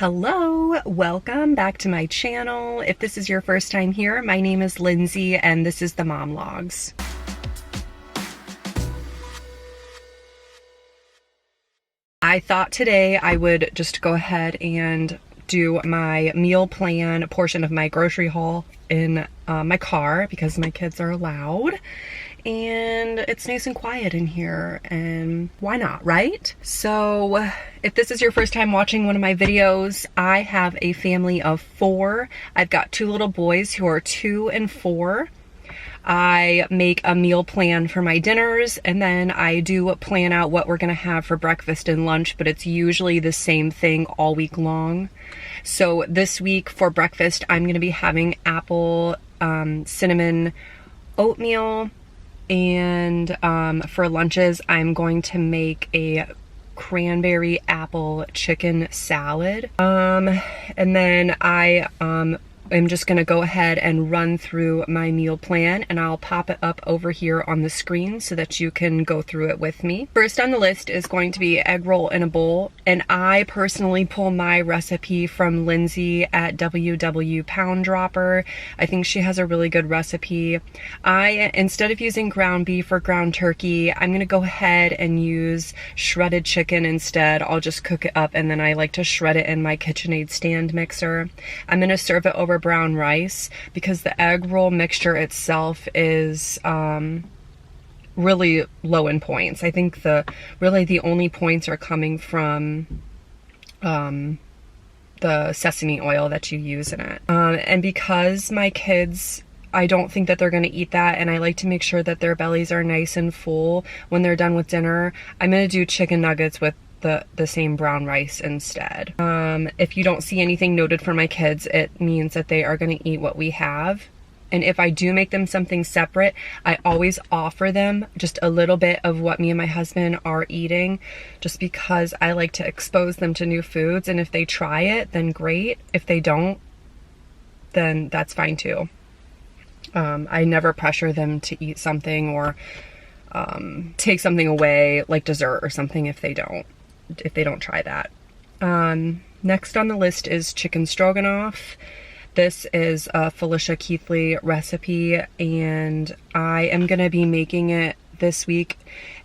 Hello, welcome back to my channel. If this is your first time here, my name is Lindsay and this is the Momlogs. I thought today I would just go ahead and do my meal plan portion of my grocery haul in my car because my kids are loud and it's nice and quiet in here, and why not, right? So if this is your first time watching one of my videos, I have a family of 4. I've got 2 little boys who are 2 and 4. I make a meal plan for my dinners, and then I do plan out what we're gonna have for breakfast and lunch, but it's usually the same thing all week long. So this week for breakfast, I'm gonna be having apple cinnamon oatmeal, and for lunches, I'm going to make a cranberry apple chicken salad. And then I I'm just gonna go ahead and run through my meal plan, and I'll pop it up over here on the screen so that you can go through it with me. First on the list is going to be egg roll in a bowl, and I personally pull my recipe from Lindsay at WW Pound Dropper. I think she has a really good recipe. Instead of using ground beef or ground turkey, I'm gonna go ahead and use shredded chicken instead. I'll just cook it up, and then I like to shred it in my KitchenAid stand mixer. I'm gonna serve it over brown rice because the egg roll mixture itself is really low in points. I think really the only points are coming from the sesame oil that you use in it. And because my kids, I don't think that they're going to eat that, and I like to make sure that their bellies are nice and full when they're done with dinner, I'm going to do chicken nuggets with the same brown rice instead. If you don't see anything noted for my kids, it means that they are going to eat what we have. And if I do make them something separate, I always offer them just a little bit of what me and my husband are eating, just because I like to expose them to new foods. And if they try it, then great. If they don't, then that's fine too. I never pressure them to eat something or take something away like dessert or something if they don't try that. Next on the list is chicken stroganoff. This is a Felicia Keithley recipe, and I am going to be making it this week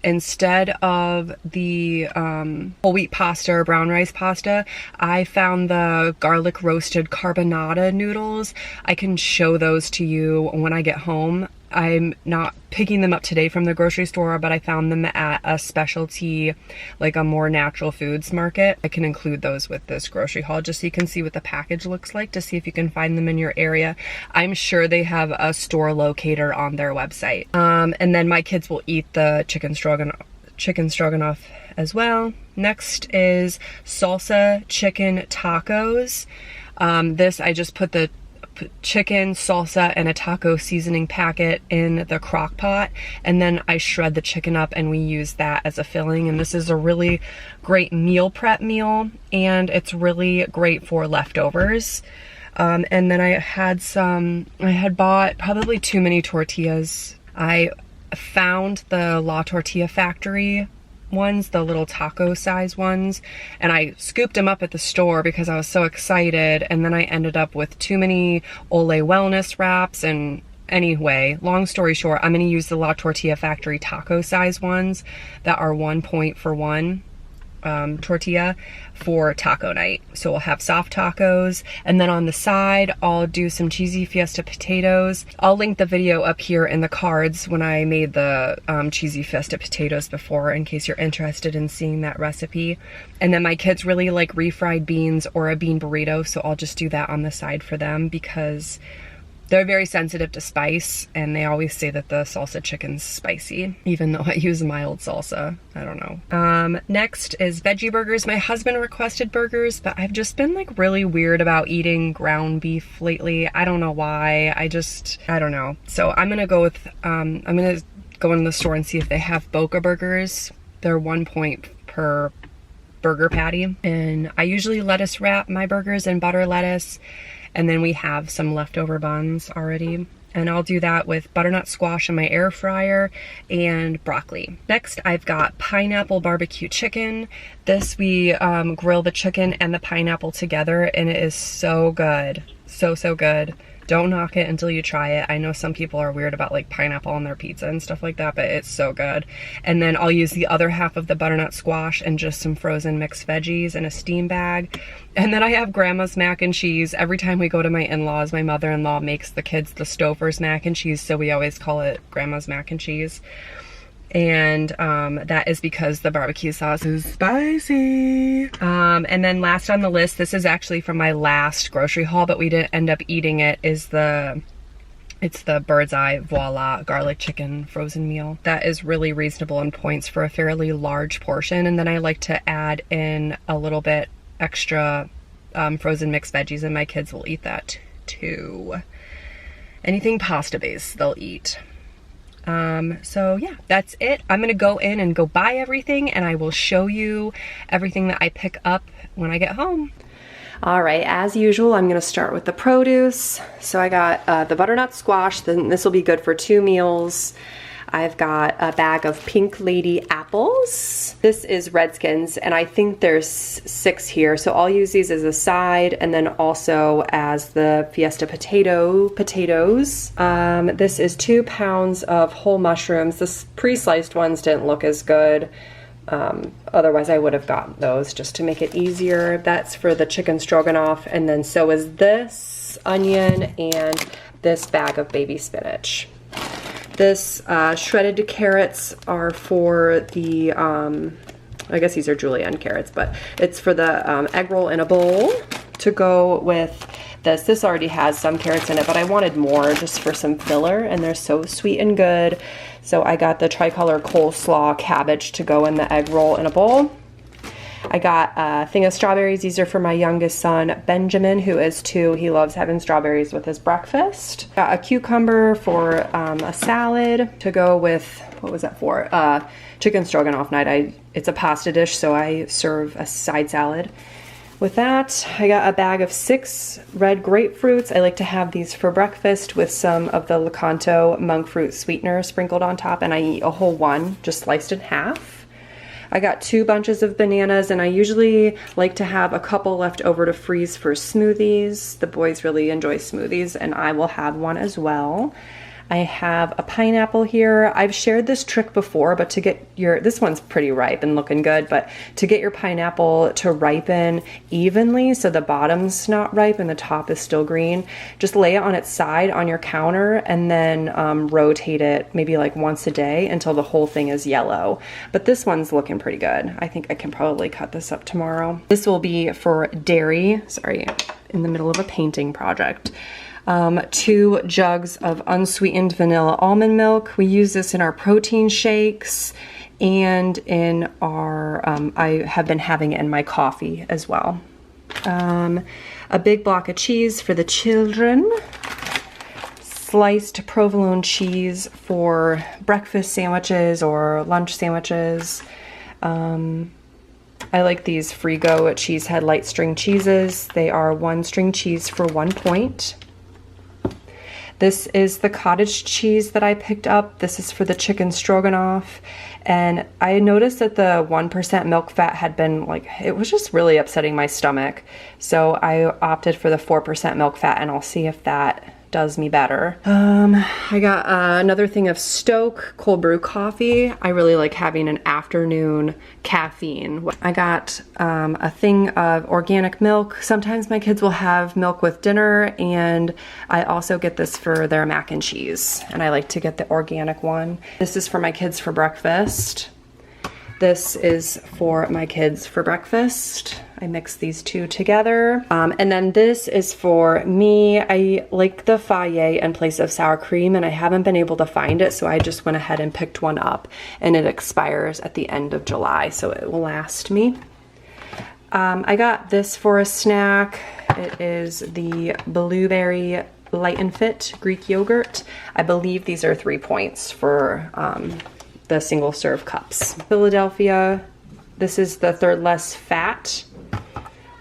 instead of the whole wheat pasta or brown rice pasta. I found the garlic roasted carbonara noodles. I can show those to you when I get home. I'm not picking them up today from the grocery store, but I found them at a specialty, like a more natural foods market. I can include those with this grocery haul just so you can see what the package looks like, to see if you can find them in your area. I'm sure they have a store locator on their website. And then my kids will eat the chicken stroganoff as well. Next is salsa chicken tacos. This, I just put the chicken, salsa, and a taco seasoning packet in the crock pot, and then I shred the chicken up and we use that as a filling. And this is a really great meal prep meal, and it's really great for leftovers. And then I had bought probably too many tortillas. I found the La Tortilla Factory ones, the little taco size ones, and I scooped them up at the store because I was so excited, and then I ended up with too many Ole Wellness wraps. And anyway, long story short, I'm going to use the La Tortilla Factory taco size ones that are 1 point for 1 tortilla for taco night. So we'll have soft tacos, and then on the side I'll do some cheesy fiesta potatoes. I'll link the video up here in the cards when I made the cheesy fiesta potatoes before, in case you're interested in seeing that recipe. And then my kids really like refried beans or a bean burrito, so I'll just do that on the side for them because they're very sensitive to spice, and they always say that the salsa chicken's spicy, even though I use mild salsa. I don't know. Next is veggie burgers. My husband requested burgers, but I've just been like really weird about eating ground beef lately. I don't know why. I don't know. So I'm gonna go with, I'm gonna go in the store and see if they have Boca burgers. They're 1 point per burger patty. And I usually lettuce wrap my burgers in butter lettuce. And then we have some leftover buns already. And I'll do that with butternut squash in my air fryer and broccoli. Next, I've got pineapple barbecue chicken. This, we grill the chicken and the pineapple together, and it is so good. So, so good. Don't knock it until you try it. I know some people are weird about like pineapple on their pizza and stuff like that, but it's so good. And then I'll use the other half of the butternut squash and just some frozen mixed veggies in a steam bag. And then I have grandma's mac and cheese. Every time we go to my in-laws, my mother-in-law makes the kids the Stouffer's mac and cheese, so we always call it grandma's mac and cheese. And that is because the barbecue sauce is spicy. And then last on the list, this is actually from my last grocery haul, but we didn't end up eating it, is it's the Bird's Eye Voila garlic chicken frozen meal. That is really reasonable in points for a fairly large portion. And then I like to add in a little bit extra frozen mixed veggies, and my kids will eat that too. Anything pasta based, they'll eat. So yeah, that's it. I'm gonna go in and go buy everything, and I will show you everything that I pick up when I get home. All right, as usual, I'm gonna start with the produce. So I got the butternut squash, then this will be good for 2 meals. I've got a bag of Pink Lady apples. This is Redskins, and I think there's 6 here, so I'll use these as a side and then also as the Fiesta potatoes. This is 2 pounds of whole mushrooms. The pre-sliced ones didn't look as good. Otherwise I would have gotten those just to make it easier. That's for the chicken stroganoff, and then so is this onion and this bag of baby spinach. This shredded carrots are for the, I guess these are julienne carrots, but it's for the egg roll in a bowl to go with this. This already has some carrots in it, but I wanted more just for some filler, and they're so sweet and good. So I got the tricolor coleslaw cabbage to go in the egg roll in a bowl. I got a thing of strawberries. These are for my youngest son, Benjamin, who is 2. He loves having strawberries with his breakfast. Got a cucumber for a salad to go with, what was that for? Chicken stroganoff night. It's a pasta dish, so I serve a side salad. With that, I got a bag of 6 red grapefruits. I like to have these for breakfast with some of the Lakanto monk fruit sweetener sprinkled on top, and I eat a whole one, just sliced in half. I got 2 bunches of bananas, and I usually like to have a couple left over to freeze for smoothies. The boys really enjoy smoothies, and I will have one as well. I have a pineapple here. I've shared this trick before, but to get this one's pretty ripe and looking good, but to get your pineapple to ripen evenly so the bottom's not ripe and the top is still green, just lay it on its side on your counter and then rotate it maybe like once a day until the whole thing is yellow. But this one's looking pretty good. I think I can probably cut this up tomorrow. This will be for dairy, sorry, in the middle of a painting project. 2 jugs of unsweetened vanilla almond milk. We use this in our protein shakes and in our, I have been having it in my coffee as well. A big block of cheese for the children. Sliced provolone cheese for breakfast sandwiches or lunch sandwiches. I like these Frigo Cheesehead light string cheeses. They are 1 string cheese for 1 point. This is the cottage cheese that I picked up. This is for the chicken stroganoff. And I noticed that the 1% milk fat had been like, it was just really upsetting my stomach. So I opted for the 4% milk fat, and I'll see if that does me better. I got another thing of Stoke cold brew coffee. I really like having an afternoon caffeine. I got a thing of organic milk. Sometimes my kids will have milk with dinner, and I also get this for their mac and cheese, and I like to get the organic one. This is for my kids for breakfast. This is for my kids for breakfast. I mix these 2 together. And then this is for me. I like the Fayet in place of sour cream, and I haven't been able to find it, so I just went ahead and picked one up, and it expires at the end of July, so it will last me. I got this for a snack. It is the blueberry Light and Fit Greek yogurt. I believe these are 3 points for the single serve cups. Philadelphia, this is the 3rd less fat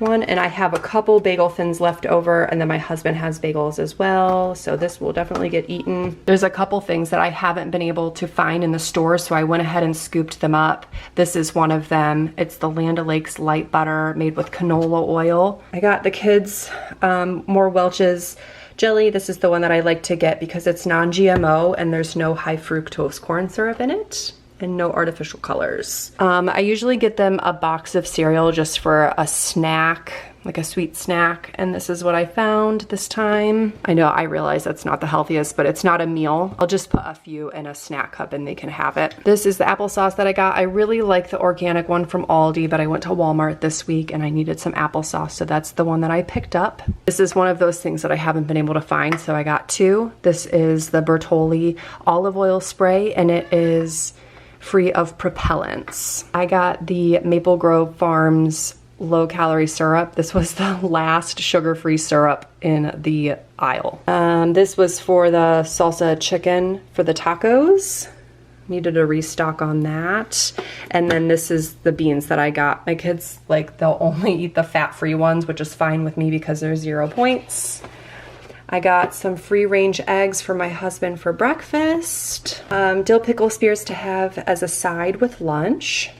one, and I have a couple bagel thins left over, and then my husband has bagels as well, so this will definitely get eaten. There's a couple things that I haven't been able to find in the store, so I went ahead and scooped them up. This is one of them. It's the Land O'Lakes light butter made with canola oil. I got the kids more Welch's jelly. This is the one that I like to get because it's non-GMO and there's no high fructose corn syrup in it and no artificial colors. I usually get them a box of cereal just for a snack, like a sweet snack, and this is what I found this time. I know, I realize that's not the healthiest, but it's not a meal. I'll just put a few in a snack cup and they can have it. This is the applesauce that I got. I really like the organic one from Aldi, but I went to Walmart this week and I needed some applesauce, so that's the one that I picked up. This is one of those things that I haven't been able to find, so I got two. This is the Bertolli olive oil spray, and it is free of propellants. I got the Maple Grove Farms low calorie syrup. This was the last sugar-free syrup in the aisle. This was for the salsa chicken for the tacos. Needed a restock on that. And then this is the beans that I got. My kids, like, they'll only eat the fat-free ones, which is fine with me because they're 0 points. I got some free-range eggs for my husband for breakfast. Dill pickle spears to have as a side with lunch.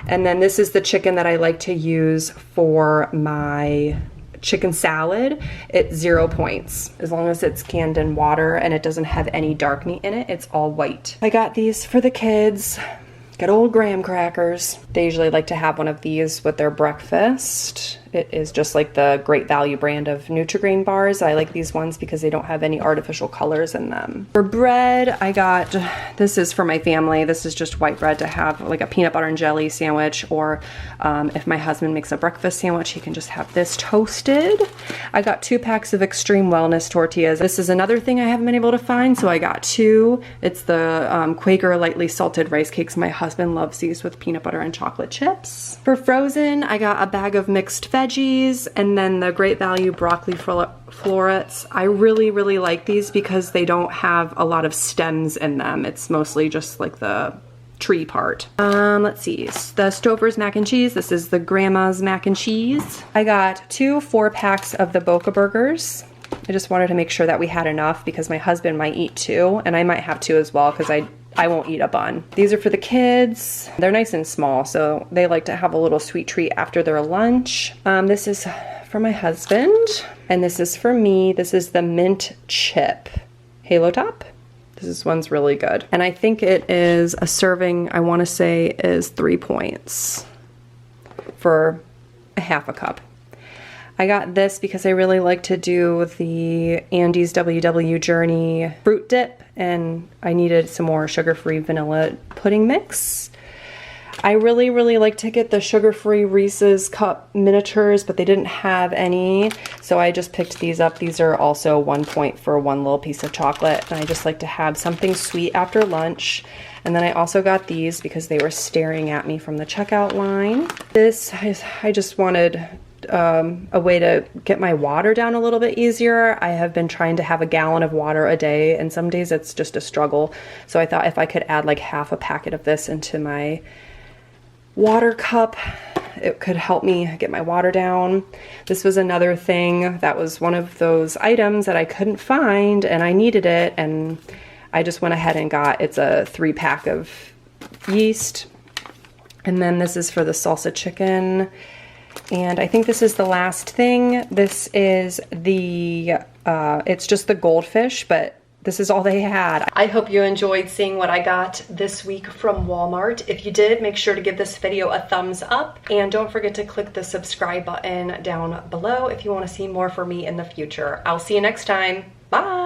And then this is the chicken that I like to use for my chicken salad. It's 0 points. As long as it's canned in water and it doesn't have any dark meat in it, it's all white. I got these for the kids. Good old graham crackers. They usually like to have one of these with their breakfast. It is just like the Great Value brand of Nutri-Grain bars. I like these ones because they don't have any artificial colors in them. For bread, I got, this is for my family. This is just white bread to have like a peanut butter and jelly sandwich, or if my husband makes a breakfast sandwich, he can just have this toasted. I got 2 packs of Extreme Wellness tortillas. This is another thing I haven't been able to find, so I got 2. It's the Quaker lightly salted rice cakes. My husband loves these with peanut butter and chocolate chips. For frozen, I got a bag of mixed veggies and then the Great Value broccoli florets. I really, really like these because they don't have a lot of stems in them. It's mostly just like the tree part. Let's see, the Stouffer's mac and cheese. This is the Grandma's mac and cheese. I got 2 4-packs of the Boca burgers. I just wanted to make sure that we had enough because my husband might eat 2 and I might have 2 as well because I won't eat a bun. These are for the kids. They're nice and small, so they like to have a little sweet treat after their lunch. This is for my husband, and this is for me. This is the mint chip Halo Top. This one's really good. And I think it is a serving, I wanna say is 3 points for a half a cup. I got this because I really like to do the Andy's WW Journey fruit dip, and I needed some more sugar-free vanilla pudding mix. I really, really like to get the sugar-free Reese's Cup miniatures, but they didn't have any, so I just picked these up. These are also 1 point for one little piece of chocolate, and I just like to have something sweet after lunch. And then I also got these because they were staring at me from the checkout line. This, I just wanted a way to get my water down a little bit easier. I have been trying to have a gallon of water a day, and some days it's just a struggle. So I thought if I could add like half a packet of this into my water cup, it could help me get my water down. This was another thing that was one of those items that I couldn't find and I needed it, and I just went ahead and got, it's a 3-pack of yeast. And then this is for the salsa chicken. And I think this is the last thing. This is the, it's just the goldfish, but this is all they had. I hope you enjoyed seeing what I got this week from Walmart. If you did, make sure to give this video a thumbs up, and don't forget to click the subscribe button down below if you want to see more from me in the future. I'll see you next time. Bye!